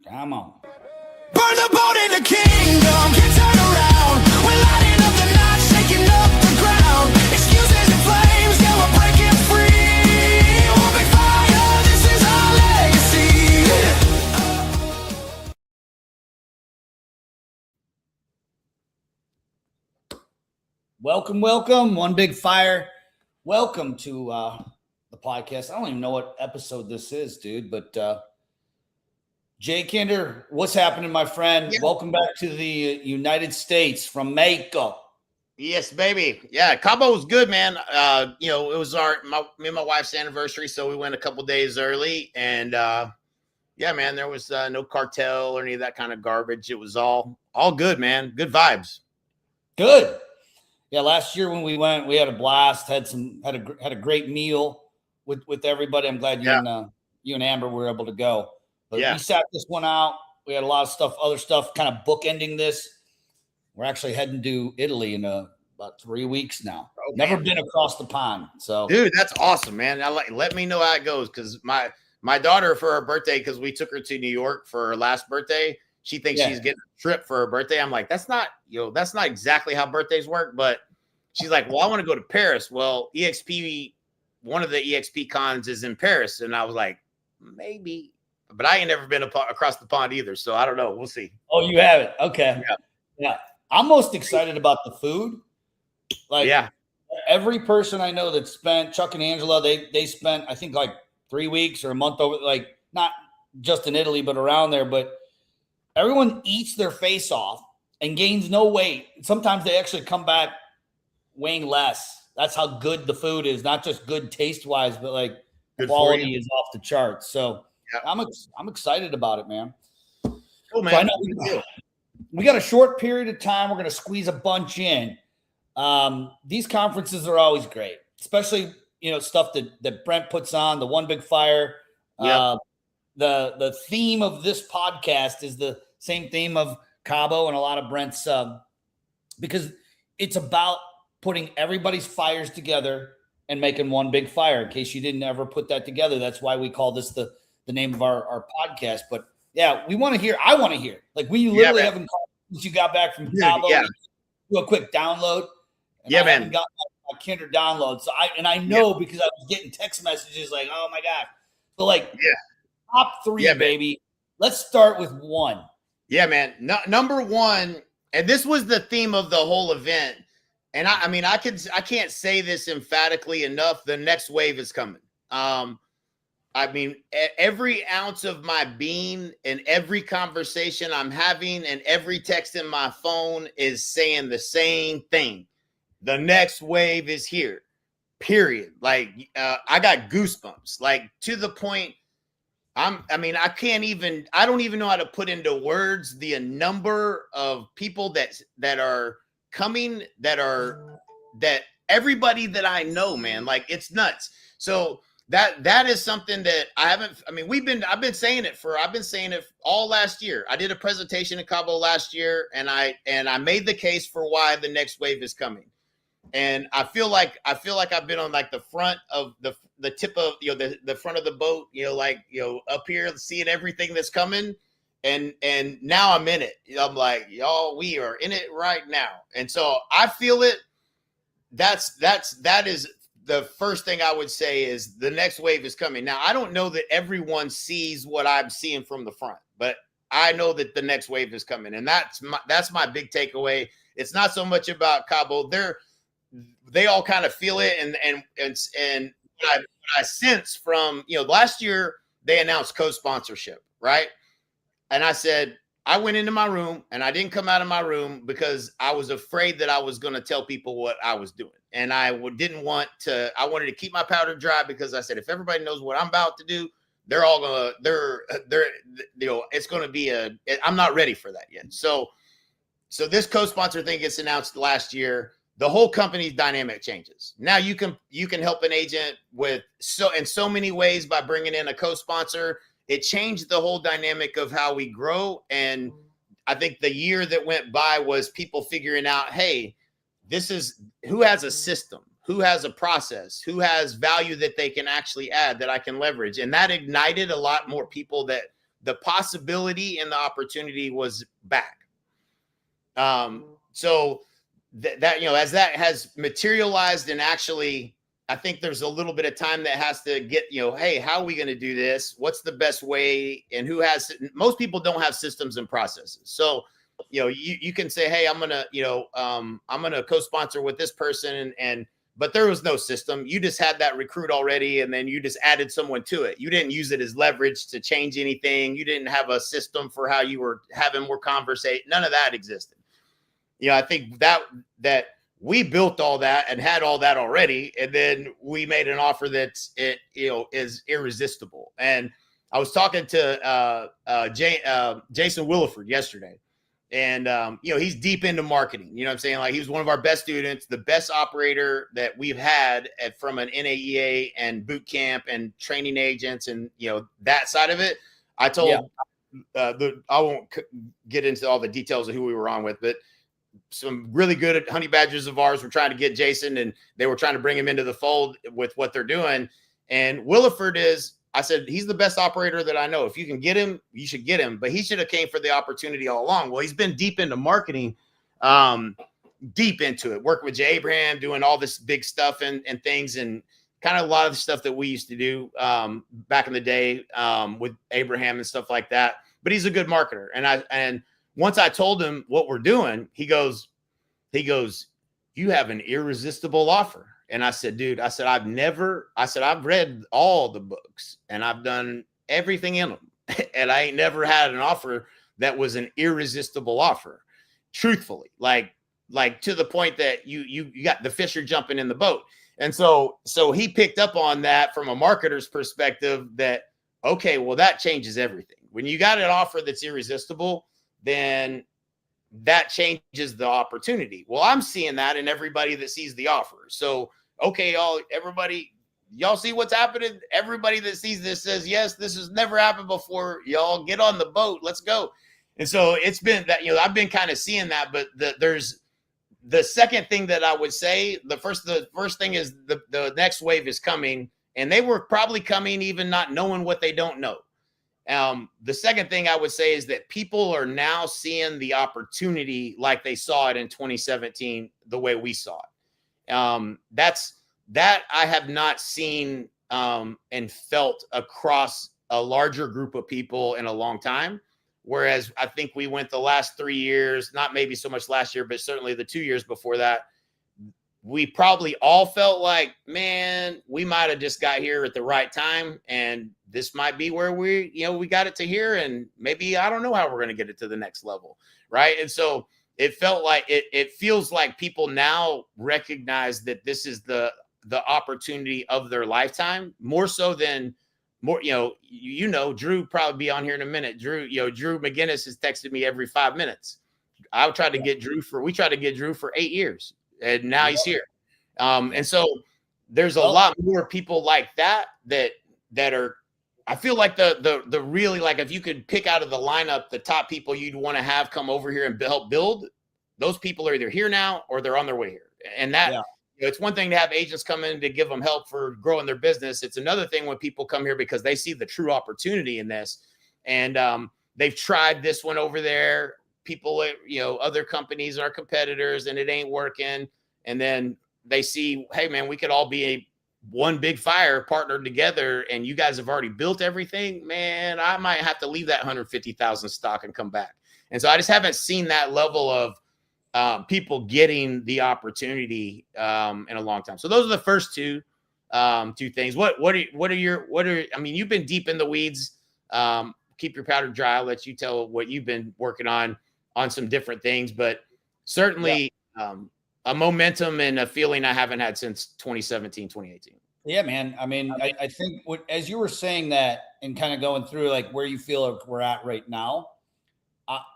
Come on. Burn the boat in the kingdom, can't turn around. We're lighting up the night, shaking up the ground. Excuses and flames, yeah, we're breaking free. We'll be fire, this is our legacy. Welcome. One Big Fire. Welcome to the podcast. I don't even know what episode this is, dude, but Jay Kinder, what's happening, my friend? Yeah. Welcome back to the United States from Mexico. Yes, baby. Yeah, CABO was good, man. It was me and my wife's anniversary, so we went a couple days early, and yeah, man, there was no cartel or any of that kind of garbage. It was all good, man. Good vibes. Good. Yeah, last year when we went, we had a blast. Had a great meal with everybody. I'm glad you and Amber were able to go. But we sat this one out. We had a lot of stuff, other stuff, kind of bookending this. We're actually heading to Italy in about 3 weeks now. Oh, never been across the pond. So, dude, that's awesome, man. Let me know how it goes, because my daughter, for her birthday, because we took her to New York for her last birthday, she thinks she's getting a trip for her birthday. I'm like, that's not exactly how birthdays work. But she's like, well, I want to go to Paris. Well, EXP, one of the EXP cons is in Paris, and I was like, maybe. But I ain't never been across the pond either, so I don't know. We'll see. Oh, you have it. Okay. Yeah. I'm most excited about the food. Every person I know that spent, Chuck and Angela, they spent, I think, like 3 weeks or a month over, like not just in Italy, but around there. But everyone eats their face off and gains no weight. Sometimes they actually come back weighing less. That's how good the food is, not just good taste-wise, but like good quality is off the charts. So I'm excited about it, man. Cool, man. So we got a short period of time. We're going to squeeze a bunch in. These conferences are always great, especially, stuff that Brent puts on, the One Big Fire. The theme of this podcast is the same theme of CABO and a lot of Brent's, because it's about putting everybody's fires together and making one big fire. In case you didn't ever put that together, that's why we call this the name of our podcast. But yeah, I want to hear, like, we literally haven't called since you got back from CABO. Do a quick download. I haven't got my Kinder download. So I know because I was getting text messages like, oh my God. So top three, baby. Let's start with one. Yeah, man. Number one, and this was the theme of the whole event. And I can't say this emphatically enough. The next wave is coming. Every ounce of my being and every conversation I'm having and every text in my phone is saying the same thing. The next wave is here, period. Like, I got goosebumps, like, to the point. I don't even know how to put into words the number of people that are coming, that everybody that I know, man, like, it's nuts. So that is something that I've been saying it all last year. I did a presentation at CABO last year, and I made the case for why the next wave is coming. And I feel like I've been on, like, the front of the tip of, the front of the boat, up here seeing everything that's coming. And now I'm in it. I'm like, y'all, we are in it right now. And so I feel it. That is the first thing I would say, is the next wave is coming. Now, I don't know that everyone sees what I'm seeing from the front, but I know that the next wave is coming. And that's my big takeaway. It's not so much about CABO. They all kind of feel it. And what I sense from, last year they announced co-sponsorship, right? And I said, I went into my room and I didn't come out of my room because I was afraid that I was going to tell people what I was doing. And I wanted to keep my powder dry, because I said, if everybody knows what I'm about to do, it's going to be I'm not ready for that yet. So this co-sponsor thing gets announced last year. The whole company's dynamic changes. Now you can help an agent in so many ways by bringing in a co-sponsor. It changed the whole dynamic of how we grow. And I think the year that went by was people figuring out, hey, this is who has a system, who has a process, who has value that they can actually add, that I can leverage. And that ignited a lot more people that the possibility and the opportunity was back. So that, you know, as that has materialized and actually, I think there's a little bit of time that has to get, you know, hey, how are we going to do this? What's the best way? And who has, most people don't have systems and processes. So, you know, you can say, hey, I'm going to, you know, I'm going to co-sponsor with this person. But there was no system. You just had that recruit already. And then you just added someone to it. You didn't use it as leverage to change anything. You didn't have a system for how you were having more conversation. None of that existed. You know, I think that we built all that and had all that already, and then we made an offer that's is irresistible. And I was talking to Jason Williford yesterday, and you know, he's deep into marketing. You know what I'm saying? Like, he was one of our best students, the best operator that we've had from an NAEA and boot camp and training agents, and you know, that side of it. I told I won't get into all the details of who we were on with, but some really good honey badgers of ours were trying to get Jason, and they were trying to bring him into the fold with what they're doing. And Williford I said, he's the best operator that I know. If you can get him, you should get him, but he should have came for the opportunity all along. Well, he's been deep into marketing, deep into it, working with Jay Abraham, doing all this big stuff and things, and kind of a lot of the stuff that we used to do back in the day with Abraham and stuff like that. But he's a good marketer. And once I told him what we're doing, he goes, you have an irresistible offer. And I said, dude, I've read all the books and I've done everything in them. And I ain't never had an offer that was an irresistible offer. Truthfully, like to the point that you got the fish are jumping in the boat. And so he picked up on that from a marketer's perspective that, okay, well, that changes everything. When you got an offer that's irresistible, then that changes the opportunity. Well, I'm seeing that in everybody that sees the offer. So, okay, y'all see what's happening? Everybody that sees this says, yes, this has never happened before. Y'all get on the boat. Let's go. And so it's been that, you know, I've been kind of seeing that, but there's the second thing that I would say, the first thing is the next wave is coming, and they were probably coming even not knowing what they don't know. The second thing I would say is that people are now seeing the opportunity like they saw it in 2017, the way we saw it. That I have not seen and felt across a larger group of people in a long time. Whereas I think we went the last 3 years, not maybe so much last year, but certainly the 2 years before that, we probably all felt like, man, we might have just got here at the right time. And this might be where we got it to here. And maybe, I don't know how we're going to get it to the next level. Right. And so it felt like it feels like people now recognize that this is the opportunity of their lifetime, more so than Drew probably be on here in a minute. Drew McGinnis has texted me every 5 minutes. We tried to get Drew for 8 years. And now he's here. And so there's a lot more people like that are, I feel like the really, like, if you could pick out of the lineup, the top people you'd want to have come over here and help build, those people are either here now or they're on their way here. And that, it's one thing to have agents come in to give them help for growing their business. It's another thing when people come here because they see the true opportunity in this. And they've tried this one over there. People, other companies are competitors and it ain't working. And then they see, hey man, we could all be one big fire partnered together and you guys have already built everything, man, I might have to leave that 150,000 stock and come back. And so I just haven't seen that level of people getting the opportunity in a long time. So those are the first two things. I mean, you've been deep in the weeds. Keep your powder dry. I'll let you tell what you've been working on some different things, but certainly a momentum and a feeling I haven't had since 2017, 2018. Yeah, man. I mean, I think as you were saying that and kind of going through like where you feel like we're at right now,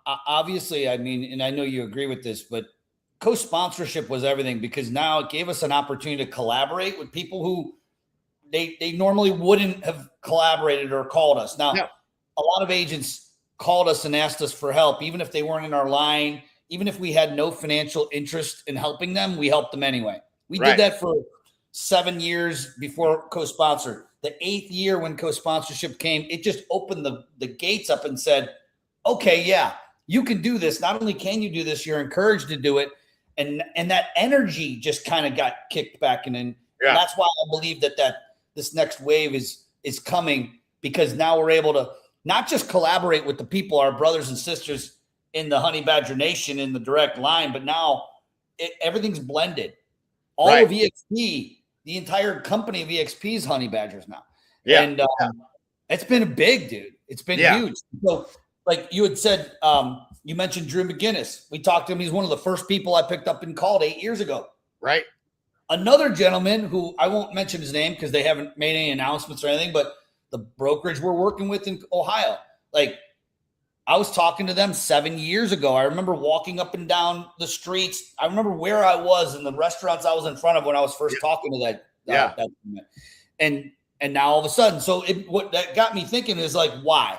obviously, I mean, and I know you agree with this, but co-sponsorship was everything because now it gave us an opportunity to collaborate with people who they normally wouldn't have collaborated or called us. Now, a lot of agents called us and asked us for help, even if they weren't in our line. Even if we had no financial interest in helping them, we helped them anyway. We did that for 7 years before co-sponsor. the 8th year when co-sponsorship came, it just opened the gates up and said, okay, yeah, you can do this. Not only can you do this, you're encouraged to do it. And that energy just kind of got kicked back. And that's why I believe that this next wave is coming, because now we're able to not just collaborate with the people, our brothers and sisters in the Honey Badger Nation in the direct line, but now everything's blended. All of EXP, the entire company of EXP is Honey Badgers now. Yeah. And it's been big, dude. It's been huge. So like you had said, you mentioned Drew McGinnis. We talked to him. He's one of the first people I picked up and called 8 years ago. Right. Another gentleman who I won't mention his name because they haven't made any announcements or anything, but the brokerage we're working with in Ohio, like I was talking to them 7 years ago. I remember walking up and down the streets. I remember where I was in the restaurants I was in front of when I was first talking to that and now all of a sudden, so what that got me thinking is like, why?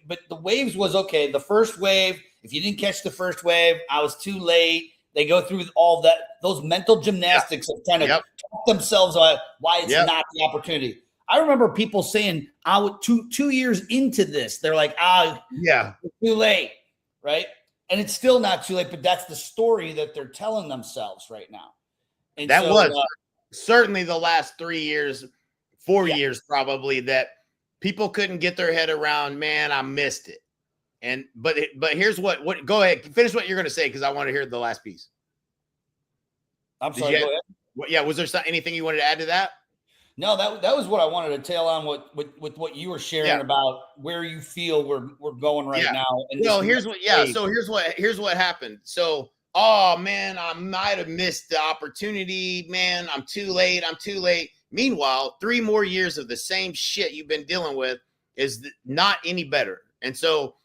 But the waves was okay. The first wave, if you didn't catch the first wave, I was too late. They go through all that, those mental gymnastics of trying to talk themselves on why it's not the opportunity. I remember people saying, I was 2 years into this. They're like, it's too late, right? And it's still not too late, but that's the story that they're telling themselves right now. And that was certainly the last 3 years, 4 years probably, that people couldn't get their head around, man, I missed it. And but here's what go ahead, finish what you're going to say, because I want to hear the last piece. I'm sorry, go ahead. Was there anything you wanted to add to that? No, that was what I wanted to tail on with what you were sharing about where you feel we're going right now. And well, here's what happened. So, oh man, I might have missed the opportunity. Man, I'm too late. Meanwhile, 3 more years of the same shit you've been dealing with is not any better. And so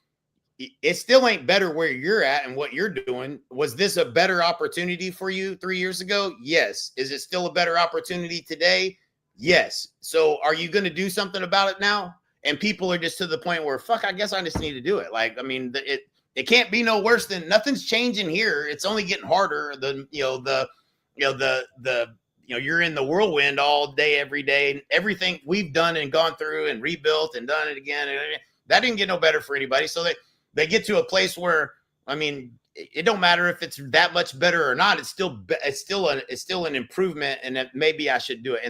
it still ain't better where you're at and what you're doing. Was this a better opportunity for you 3 years ago? Yes. Is it still a better opportunity today? Yes. So are you going to do something about it now? And people are just to the point where, fuck, I guess I just need to do it. Like, I mean, it can't be no worse than nothing's changing here. It's only getting harder. You're in the whirlwind all day, every day. Everything we've done and gone through and rebuilt and done it again. That didn't get no better for anybody. So they get to a place where, I mean, it don't matter if it's that much better or not. It's still an improvement, and that maybe I should do it.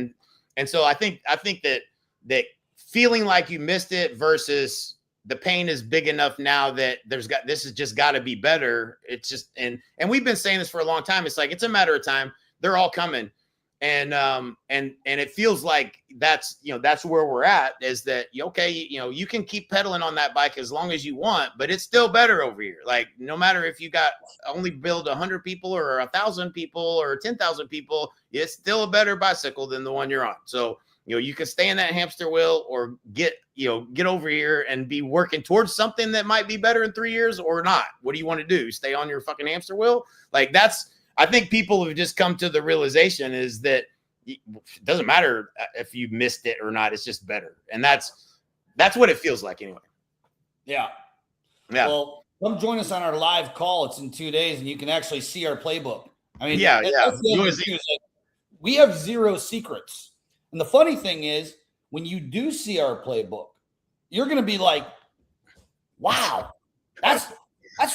And so I think that feeling like you missed it versus the pain is big enough now that this has just got to be better. It's just, and we've been saying this for a long time. It's like, it's a matter of time. They're all coming. And it feels like that's where we're at, is that, okay, you can keep pedaling on that bike as long as you want, but it's still better over here. Like, no matter if you got only build 100 people or 1,000 people or 10,000 people, it's still a better bicycle than the one you're on. So, you can stay in that hamster wheel or get over here and be working towards something that might be better in 3 years or not. What do you want to do? Stay on your fucking hamster wheel? Like, I think people have just come to the realization is that it doesn't matter if you missed it or not. It's just better. And that's what it feels like anyway. Yeah. Well, come join us on our live call. It's in 2 days, and you can actually see our playbook. I mean, we have zero secrets. And the funny thing is, when you do see our playbook, you're going to be like, wow, that's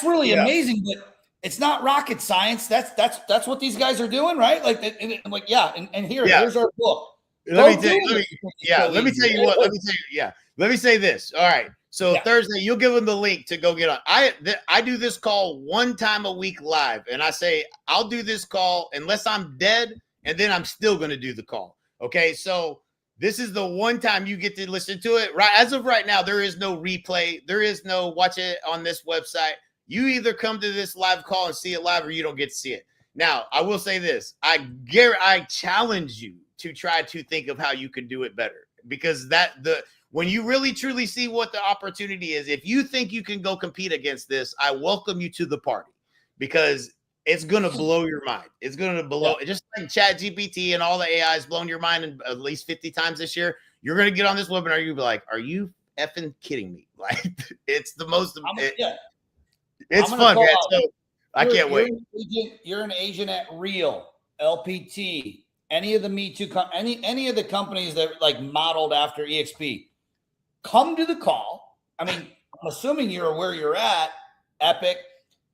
really amazing. But it's not rocket science. That's what these guys are doing, right? Like, I'm like, here's our book. Let me say this. All right. So Thursday, you'll give them the link to go get on. I do this call 1 time a week live, and I say I'll do this call unless I'm dead, and then I'm still going to do the call. Okay. So this is the one time you get to listen to it. Right. As of right now, there is no replay. There is no watch it on this website. You either come to this live call and see it live, or you don't get to see it. Now, I will say this. I challenge you to try to think of how you could do it better, because when you really truly see what the opportunity is, if you think you can go compete against this, I welcome you to the party, because it's going to blow your mind. It's going to blow, just like ChatGPT and all the AI has blown your mind at least 50 times this year. You're going to get on this webinar. You'll be like, are you effing kidding me? Like, it's the most, it's fun, man. So I can't wait. You're an agent at Real, LPT, any of the Me Too, any of the companies that like modeled after EXP, come to the call. I mean, I'm assuming you're where you're at, Epic,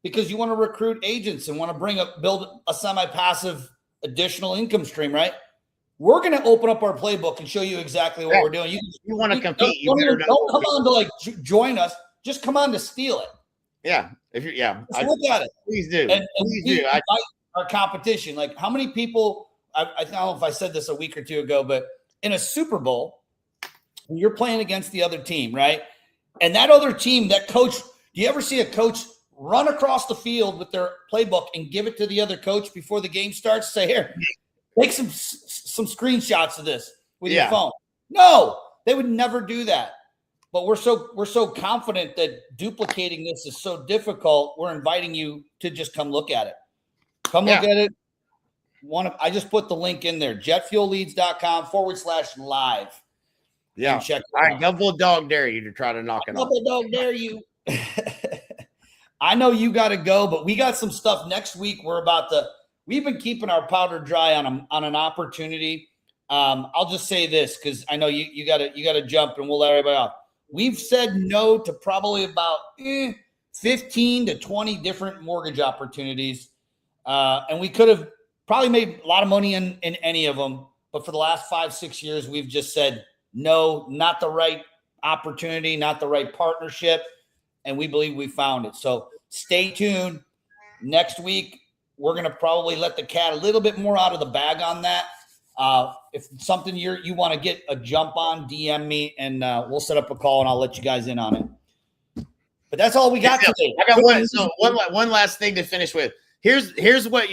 because you want to recruit agents and want to build a semi-passive additional income stream, right? We're going to open up our playbook and show you exactly what we're doing. You want to compete. Don't come on to like join us. Just come on to steal it. Yeah. If you look at it. Please do. And please do. Our competition. Like how many people, I don't know if I said this a week or two ago, but in a Super Bowl, when you're playing against the other team, right? And that other team, that coach, do you ever see a coach run across the field with their playbook and give it to the other coach before the game starts? Say, here, take some screenshots of this with your phone. No, they would never do that. But we're so confident that duplicating this is so difficult. We're inviting you to just come look at it. Come look at it. I just put the link in there, jetfuelleads.com/live. Yeah. Check all right. Double dog dare you to try to knock it off. Double dog dare you. I know you got to go, but we got some stuff next week. We've been keeping our powder dry on an opportunity. I'll just say this, because I know you got to jump, and we'll let everybody off. We've said no to probably about 15 to 20 different mortgage opportunities. And we could have probably made a lot of money in any of them. But for the last 5-6 years, we've just said, no, not the right opportunity, not the right partnership. And we believe we found it. So stay tuned. Next week, we're going to probably let the cat a little bit more out of the bag on that. If it's something you want to get a jump on, DM me and we'll set up a call and I'll let you guys in on it. But that's all we got today. I got one last thing to finish with. Here's what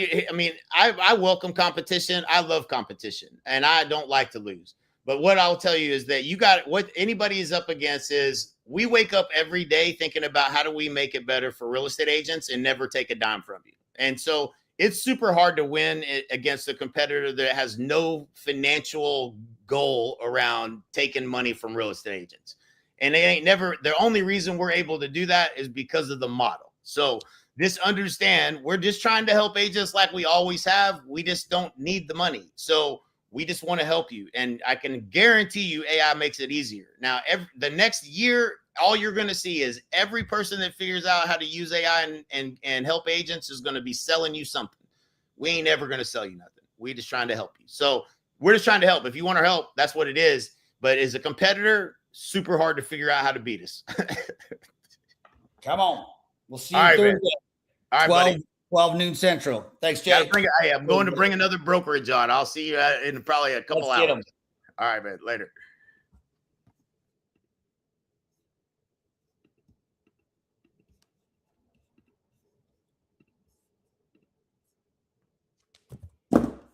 I welcome competition. I love competition and I don't like to lose. But what I'll tell you is that what anybody is up against is we wake up every day thinking about how do we make it better for real estate agents and never take a dime from you. And so it's super hard to win against a competitor that has no financial goal around taking money from real estate agents. And the only reason we're able to do that is because of the model. So just understand, we're just trying to help agents like we always have. We just don't need the money. So we just want to help you. And I can guarantee you AI makes it easier. Now, the next year, all you're going to see is every person that figures out how to use AI and help agents is going to be selling you something. We ain't ever going to sell you nothing. We're just trying to help you. So we're just trying to help. If you want our help, that's what it is. But as a competitor, super hard to figure out how to beat us. Come on. We'll see you Thursday. All right, buddy. 12 noon Central. Thanks, Jay. I'm going to bring another brokerage on. I'll see you in probably a couple hours. All right, man. Later.